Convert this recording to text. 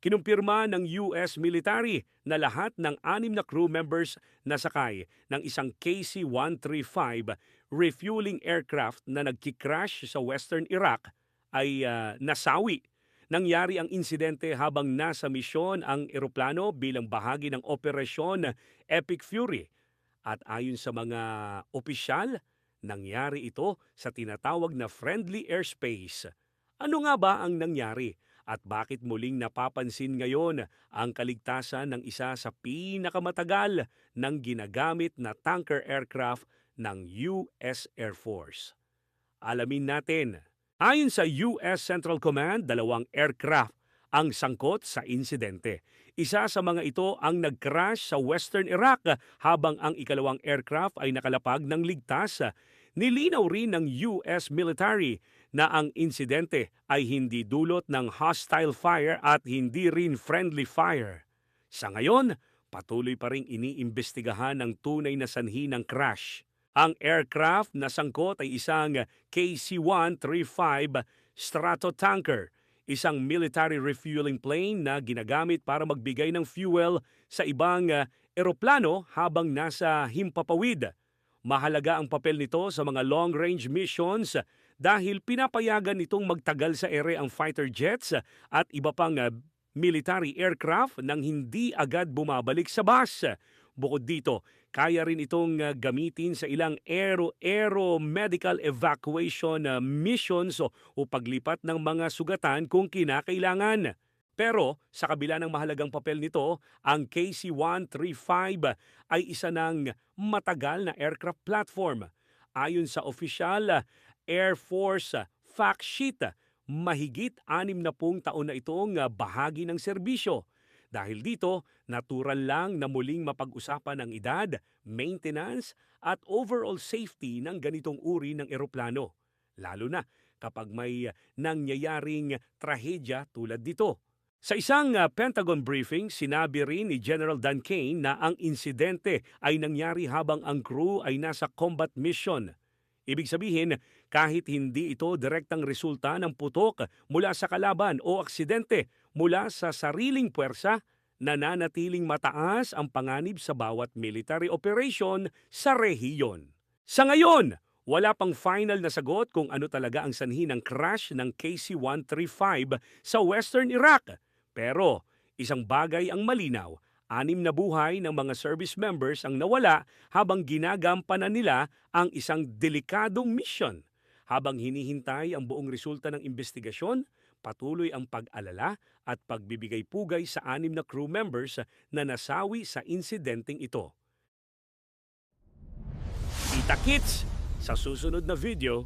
Kinumpirma ng US military na lahat ng 6 na crew members na sakay ng isang KC-135 refueling aircraft na nagkikrash sa Western Iraq ay nasawi. Nangyari ang insidente habang nasa misyon ang eroplano bilang bahagi ng Operasyon Epic Fury. At ayon sa mga opisyal, nangyari ito sa tinatawag na friendly airspace. Ano nga ba ang nangyari? At bakit muling napapansin ngayon ang kaligtasan ng isa sa pinakamatagal ng ginagamit na tanker aircraft ng US Air Force? Alamin natin. Ayon sa US Central Command, 2 aircraft ang sangkot sa insidente. Isa sa mga ito ang nag-crash sa Western Iraq habang ang ikalawang aircraft ay nakalapag ng ligtas. Nilinaw rin ng US military na ang insidente ay hindi dulot ng hostile fire at hindi rin friendly fire. Sa ngayon, patuloy pa ring iniimbestigahan ng tunay na sanhi ng crash. Ang aircraft na sangkot ay isang KC-135 Stratotanker, isang military refueling plane na ginagamit para magbigay ng fuel sa ibang eroplano habang nasa himpapawid. Mahalaga ang papel nito sa mga long-range missions dahil pinapayagan nitong magtagal sa ere ang fighter jets at iba pang military aircraft nang hindi agad bumabalik sa base. Bukod dito, kaya rin itong gamitin sa ilang aero medical evacuation missions o paglipat ng mga sugatan kung kinakailangan. Pero sa kabila ng mahalagang papel nito, ang KC-135 ay isa ng matagal na aircraft platform. Ayon sa official Air Force fact sheet, mahigit 60 taon na itong bahagi ng serbisyo. Dahil dito, natural lang na muling mapag-usapan ang edad, maintenance at overall safety ng ganitong uri ng eroplano. Lalo na kapag may nangyayaring trahedya tulad dito. Sa isang Pentagon briefing, sinabi rin ni General Dan Kane na ang insidente ay nangyari habang ang crew ay nasa combat mission. Ibig sabihin, kahit hindi ito direktang resulta ng putok mula sa kalaban o aksidente mula sa sariling puwersa, nananatiling mataas ang panganib sa bawat military operation sa rehiyon. Sa ngayon, wala pang final na sagot kung ano talaga ang sanhi ng crash ng KC-135 sa Western Iraq. Pero isang bagay ang malinaw, 6 na buhay ng mga service members ang nawala habang ginagampanan nila ang isang delikadong mission. Habang hinihintay ang buong resulta ng investigasyon, patuloy ang pag-alala at pagbibigay pugay sa 6 na crew members na nasawi sa insidenteng ito. Kita-kits sa susunod na video.